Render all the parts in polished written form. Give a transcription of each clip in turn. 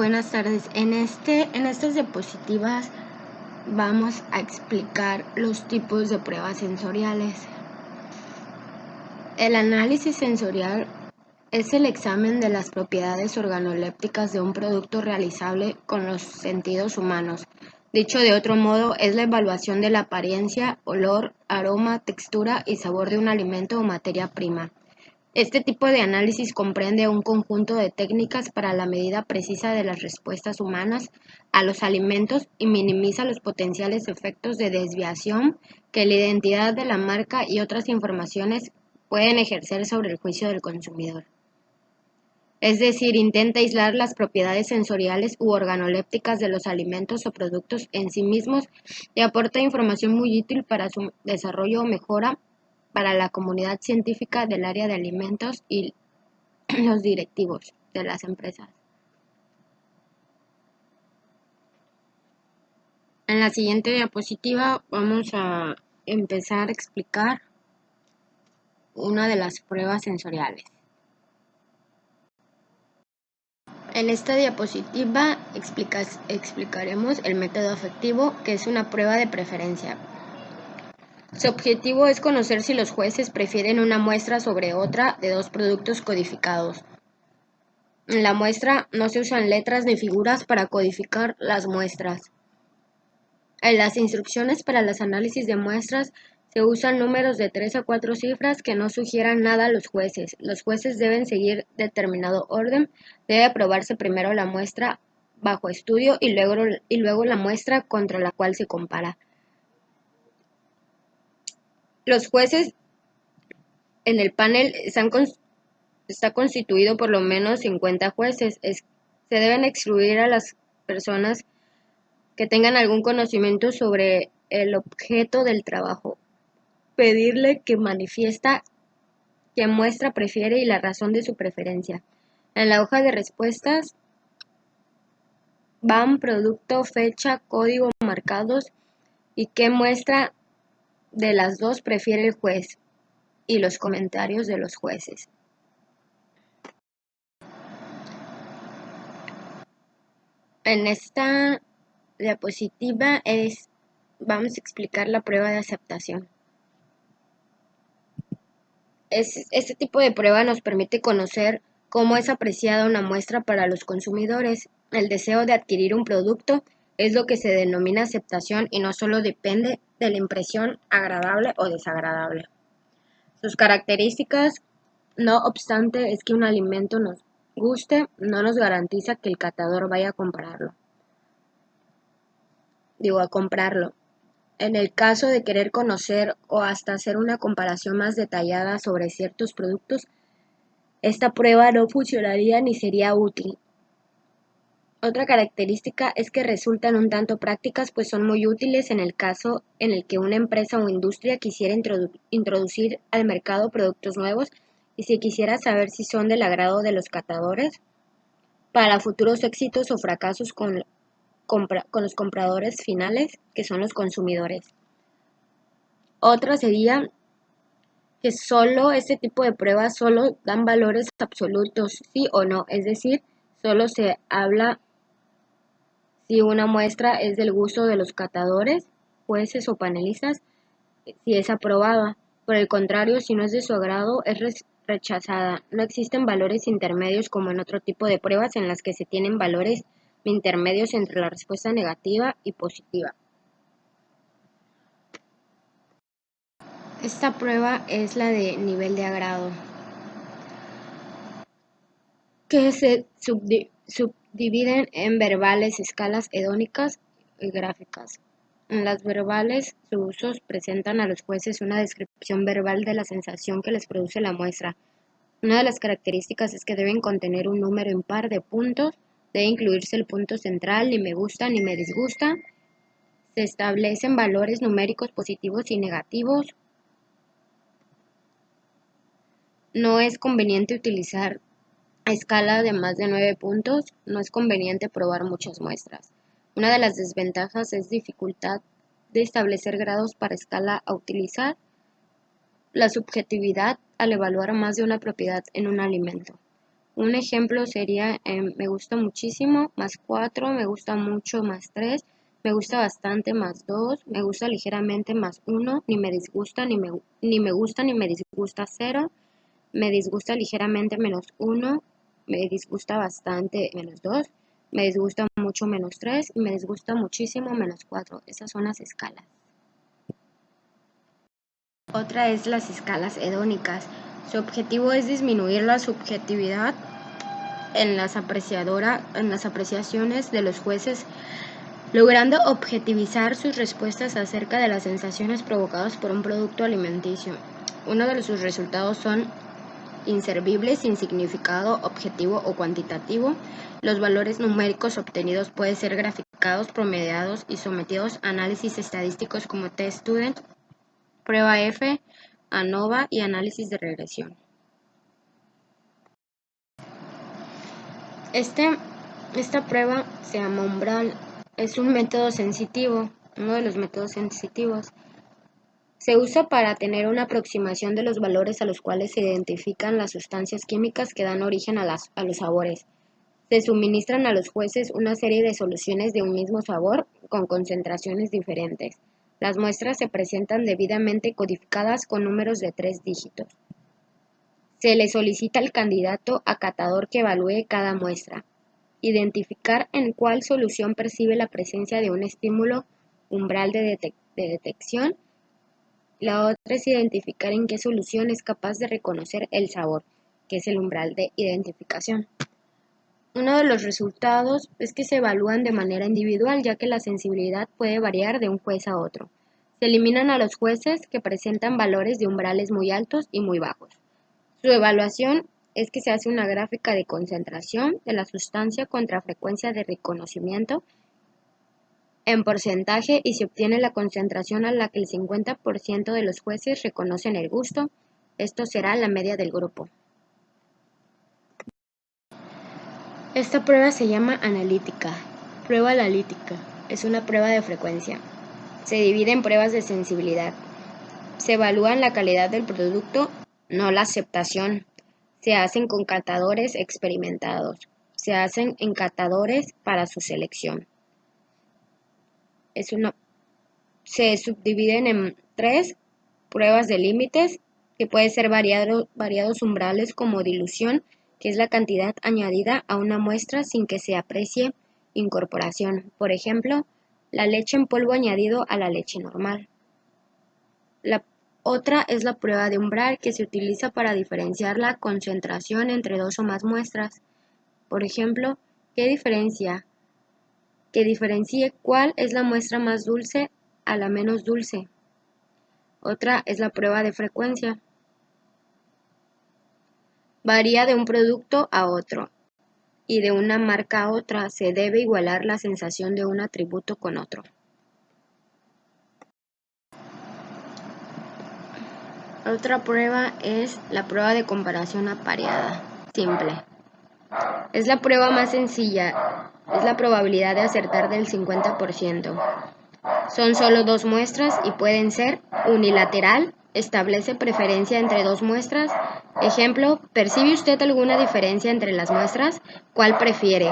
Buenas tardes. En estas diapositivas vamos a explicar los tipos de pruebas sensoriales. El análisis sensorial es el examen de las propiedades organolépticas de un producto realizable con los sentidos humanos. Dicho de otro modo, es la evaluación de la apariencia, olor, aroma, textura y sabor de un alimento o materia prima. Este tipo de análisis comprende un conjunto de técnicas para la medida precisa de las respuestas humanas a los alimentos y minimiza los potenciales efectos de desviación que la identidad de la marca y otras informaciones pueden ejercer sobre el juicio del consumidor. Es decir, intenta aislar las propiedades sensoriales u organolépticas de los alimentos o productos en sí mismos y aporta información muy útil para su desarrollo o mejora para la comunidad científica del área de alimentos y los directivos de las empresas. En la siguiente diapositiva vamos a empezar a explicar una de las pruebas sensoriales. En esta diapositiva explicaremos el método afectivo, que es una prueba de preferencia. Su objetivo es conocer si los jueces prefieren una muestra sobre otra de dos productos codificados. En la muestra no se usan letras ni figuras para codificar las muestras. En las instrucciones para los análisis de muestras se usan números de 3 a 4 cifras que no sugieran nada a los jueces. Los jueces deben seguir determinado orden. Debe aprobarse primero la muestra bajo estudio y luego la muestra contra la cual se compara. Los jueces en el panel está constituido por lo menos 50 jueces. Se deben excluir a las personas que tengan algún conocimiento sobre el objeto del trabajo. Pedirle que manifiesta qué muestra prefiere y la razón de su preferencia. En la hoja de respuestas van producto, fecha, código marcados y qué muestra de las dos prefiere el juez y los comentarios de los jueces. En esta diapositiva vamos a explicar la prueba de aceptación. Este tipo de prueba nos permite conocer cómo es apreciada una muestra para los consumidores. El deseo de adquirir un producto es lo que se denomina aceptación y no solo depende de la impresión agradable o desagradable. Sus características, no obstante, es que un alimento nos guste, no nos garantiza que el catador vaya a comprarlo. En el caso de querer conocer o hasta hacer una comparación más detallada sobre ciertos productos, esta prueba no funcionaría ni sería útil. Otra característica es que resultan un tanto prácticas, pues son muy útiles en el caso en el que una empresa o industria quisiera introducir al mercado productos nuevos y si quisiera saber si son del agrado de los catadores para futuros éxitos o fracasos con los compradores finales, que son los consumidores. Otra sería que solo este tipo de pruebas solo dan valores absolutos, sí o no, es decir, solo se habla si una muestra es del gusto de los catadores, jueces o panelistas, si es aprobada. Por el contrario, si no es de su agrado, es rechazada. No existen valores intermedios como en otro tipo de pruebas en las que se tienen valores intermedios entre la respuesta negativa y positiva. Esta prueba es la de nivel de agrado, que se subdividen en verbales, escalas hedónicas y gráficas. En las verbales, sus usos presentan a los jueces una descripción verbal de la sensación que les produce la muestra. Una de las características es que deben contener un número impar de puntos, debe incluirse el punto central, ni me gusta ni me disgusta. Se establecen valores numéricos positivos y negativos. No es conveniente utilizar escala de más de 9 puntos, no es conveniente probar muchas muestras. Una de las desventajas es dificultad de establecer grados para escala a utilizar, la subjetividad al evaluar más de una propiedad en un alimento. Un ejemplo sería me gusta muchísimo más 4, me gusta mucho más 3, me gusta bastante más 2, me gusta ligeramente más 1, ni me disgusta ni me gusta ni me disgusta 0, me disgusta ligeramente menos 1, me disgusta bastante menos 2, me disgusta mucho menos 3 y me disgusta muchísimo menos 4. Esas son las escalas. Otra es las escalas hedónicas. Su objetivo es disminuir la subjetividad en las apreciaciones de los jueces, logrando objetivizar sus respuestas acerca de las sensaciones provocadas por un producto alimenticio. Uno de sus resultados son inservibles sin significado objetivo o cuantitativo. Los valores numéricos obtenidos pueden ser graficados, promediados y sometidos a análisis estadísticos como T-Student, prueba F, ANOVA y análisis de regresión. Esta prueba se llama umbral. Es un método sensitivo, uno de los métodos sensitivos. Se usa para tener una aproximación de los valores a los cuales se identifican las sustancias químicas que dan origen a los sabores. Se suministran a los jueces una serie de soluciones de un mismo sabor con concentraciones diferentes. Las muestras se presentan debidamente codificadas con números de 3 dígitos. Se le solicita al candidato acatador que evalúe cada muestra. Identificar en cuál solución percibe la presencia de un estímulo umbral de detección. La otra es identificar en qué solución es capaz de reconocer el sabor, que es el umbral de identificación. Uno de los resultados es que se evalúan de manera individual, ya que la sensibilidad puede variar de un juez a otro. Se eliminan a los jueces que presentan valores de umbrales muy altos y muy bajos. Su evaluación es que se hace una gráfica de concentración de la sustancia contra frecuencia de reconocimiento en porcentaje y se obtiene la concentración a la que el 50% de los jueces reconocen el gusto. Esto será la media del grupo. Esta prueba se llama analítica. Prueba analítica. Es una prueba de frecuencia. Se divide en pruebas de sensibilidad. Se evalúan la calidad del producto, no la aceptación. Se hacen con catadores experimentados. Se hacen en catadores para su selección. Se subdividen en 3 pruebas de límites, que pueden ser variados umbrales como dilución, que es la cantidad añadida a una muestra sin que se aprecie incorporación. Por ejemplo, la leche en polvo añadido a la leche normal. La otra es la prueba de umbral, que se utiliza para diferenciar la concentración entre 2 o más muestras. Por ejemplo, que diferencie cuál es la muestra más dulce a la menos dulce. Otra es la prueba de frecuencia. Varía de un producto a otro y de una marca a otra. Se debe igualar la sensación de un atributo con otro. Otra prueba es la prueba de comparación apareada, simple. Es la prueba más sencilla, es la probabilidad de acertar del 50%. Son solo 2 muestras y pueden ser unilateral, establece preferencia entre 2 muestras. Ejemplo, ¿percibe usted alguna diferencia entre las muestras? ¿Cuál prefiere?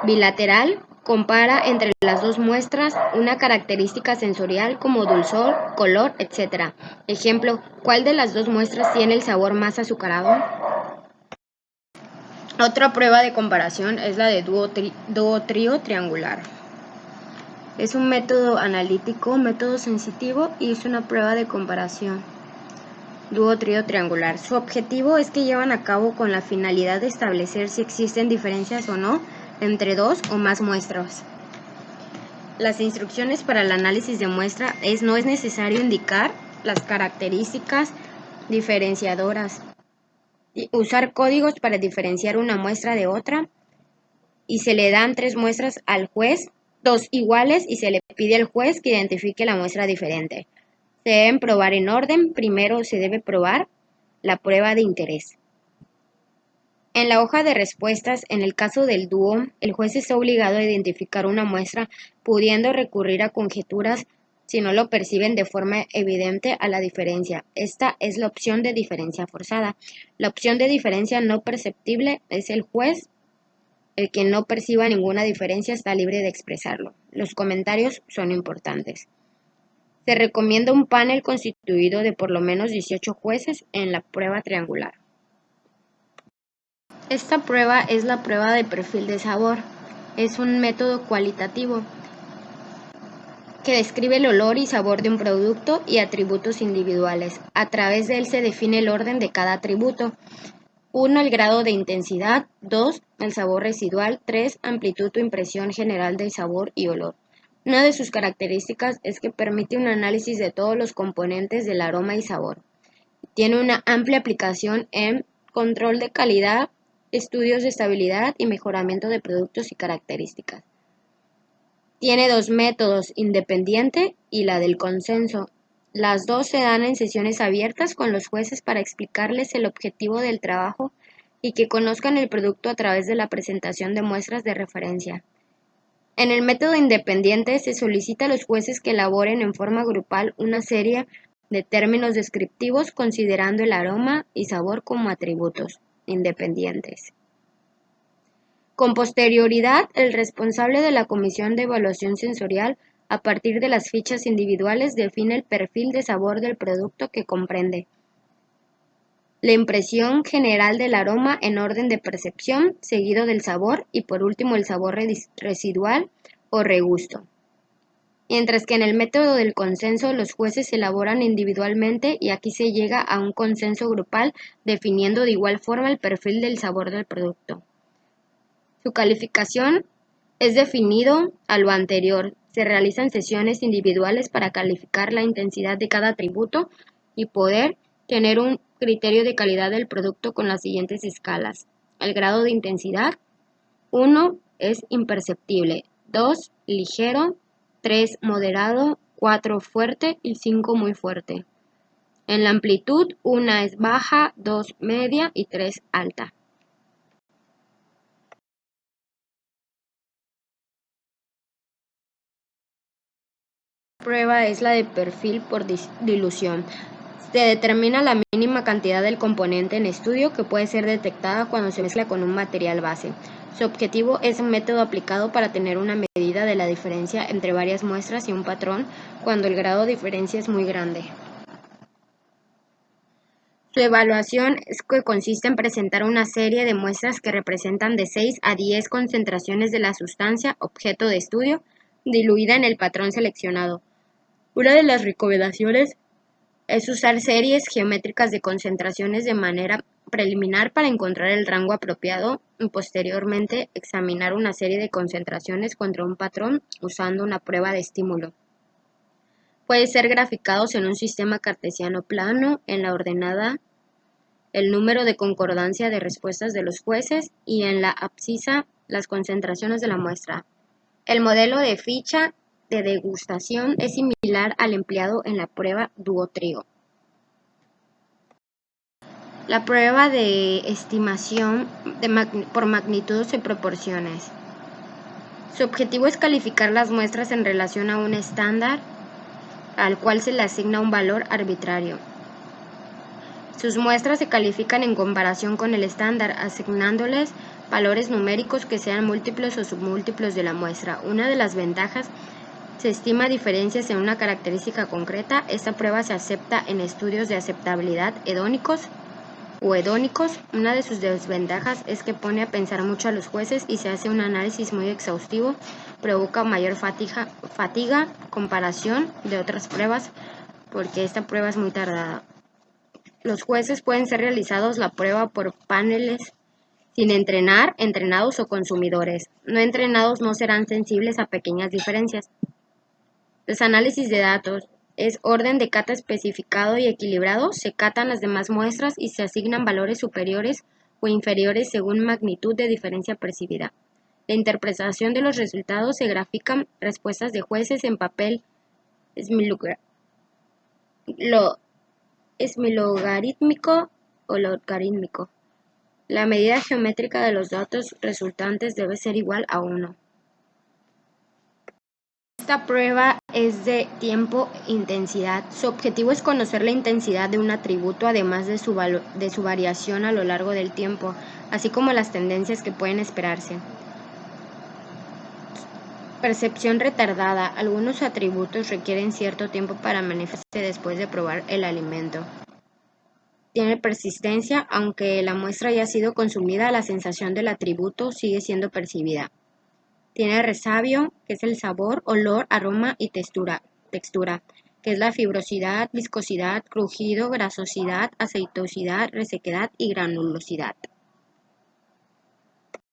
Bilateral, compara entre las 2 muestras una característica sensorial como dulzor, color, etc. Ejemplo, ¿cuál de las 2 muestras tiene el sabor más azucarado? Otra prueba de comparación es la de dúo-trío triangular. Es un método analítico, método sensitivo y es una prueba de comparación. Dúo-trío triangular. Su objetivo es que llevan a cabo con la finalidad de establecer si existen diferencias o no entre 2 o más muestras. Las instrucciones para el análisis de muestra no es necesario indicar las características diferenciadoras, usar códigos para diferenciar una muestra de otra, y se le dan 3 muestras al juez, 2 iguales, y se le pide al juez que identifique la muestra diferente. Se deben probar en orden. Primero se debe probar la prueba de interés. En la hoja de respuestas, en el caso del dúo, el juez está obligado a identificar una muestra, pudiendo recurrir a conjeturas si no lo perciben de forma evidente a la diferencia. Esta es la opción de diferencia forzada. La opción de diferencia no perceptible es el juez. El que no perciba ninguna diferencia está libre de expresarlo. Los comentarios son importantes. Se recomienda un panel constituido de por lo menos 18 jueces en la prueba triangular. Esta prueba es la prueba de perfil de sabor. Es un método cualitativo que describe el olor y sabor de un producto y atributos individuales. A través de él se define el orden de cada atributo. 1. El grado de intensidad. 2. El sabor residual. 3. Amplitud o impresión general del sabor y olor. Una de sus características es que permite un análisis de todos los componentes del aroma y sabor. Tiene una amplia aplicación en control de calidad, estudios de estabilidad y mejoramiento de productos y características. Tiene dos métodos, independiente y la del consenso. Las dos se dan en sesiones abiertas con los jueces para explicarles el objetivo del trabajo y que conozcan el producto a través de la presentación de muestras de referencia. En el método independiente se solicita a los jueces que elaboren en forma grupal una serie de términos descriptivos considerando el aroma y sabor como atributos independientes. Con posterioridad, el responsable de la comisión de evaluación sensorial, a partir de las fichas individuales, define el perfil de sabor del producto que comprende la impresión general del aroma en orden de percepción, seguido del sabor y por último el sabor residual o regusto. Mientras que en el método del consenso los jueces elaboran individualmente y aquí se llega a un consenso grupal definiendo de igual forma el perfil del sabor del producto. Su calificación es definido a lo anterior. Se realizan sesiones individuales para calificar la intensidad de cada atributo y poder tener un criterio de calidad del producto con las siguientes escalas. El grado de intensidad: 1 es imperceptible, 2 ligero, 3 moderado, 4 fuerte y 5 muy fuerte. En la amplitud, 1 es baja, 2 media y 3 alta. La prueba es la de perfil por dilución. Se determina la mínima cantidad del componente en estudio que puede ser detectada cuando se mezcla con un material base. Su objetivo es un método aplicado para tener una medida de la diferencia entre varias muestras y un patrón cuando el grado de diferencia es muy grande. Su evaluación consiste en presentar una serie de muestras que representan de 6 a 10 concentraciones de la sustancia objeto de estudio diluida en el patrón seleccionado. Una de las recomendaciones es usar series geométricas de concentraciones de manera preliminar para encontrar el rango apropiado y posteriormente examinar una serie de concentraciones contra un patrón usando una prueba de estímulo. Puede ser graficados en un sistema cartesiano plano, en la ordenada, el número de concordancia de respuestas de los jueces y en la abscisa las concentraciones de la muestra. El modelo de ficha de degustación es similar al empleado en la prueba duotrio. La prueba de estimación por magnitudes y proporciones. Su objetivo es calificar las muestras en relación a un estándar al cual se le asigna un valor arbitrario. Sus muestras se califican en comparación con el estándar, asignándoles valores numéricos que sean múltiplos o submúltiplos de la muestra. Una de las ventajas: se estima diferencias en una característica concreta. Esta prueba se acepta en estudios de aceptabilidad hedónicos. Una de sus desventajas es que pone a pensar mucho a los jueces y se hace un análisis muy exhaustivo, provoca mayor fatiga, comparación de otras pruebas, porque esta prueba es muy tardada. Los jueces pueden ser realizados la prueba por paneles sin entrenar, entrenados o consumidores. No entrenados no serán sensibles a pequeñas diferencias. Los análisis de datos es orden de cata especificado y equilibrado. Se catan las demás muestras y se asignan valores superiores o inferiores según magnitud de diferencia percibida. La interpretación de los resultados se grafican respuestas de jueces en papel esmilogarítmico o logarítmico. La medida geométrica de los datos resultantes debe ser igual a 1. Esta prueba es de tiempo-intensidad. Su objetivo es conocer la intensidad de un atributo, además de su variación a lo largo del tiempo, así como las tendencias que pueden esperarse. Percepción retardada. Algunos atributos requieren cierto tiempo para manifestarse después de probar el alimento. Tiene persistencia. Aunque la muestra haya sido consumida, la sensación del atributo sigue siendo percibida. Tiene resabio, que es el sabor, olor, aroma y textura, que es la fibrosidad, viscosidad, crujido, grasosidad, aceitosidad, resequedad y granulosidad.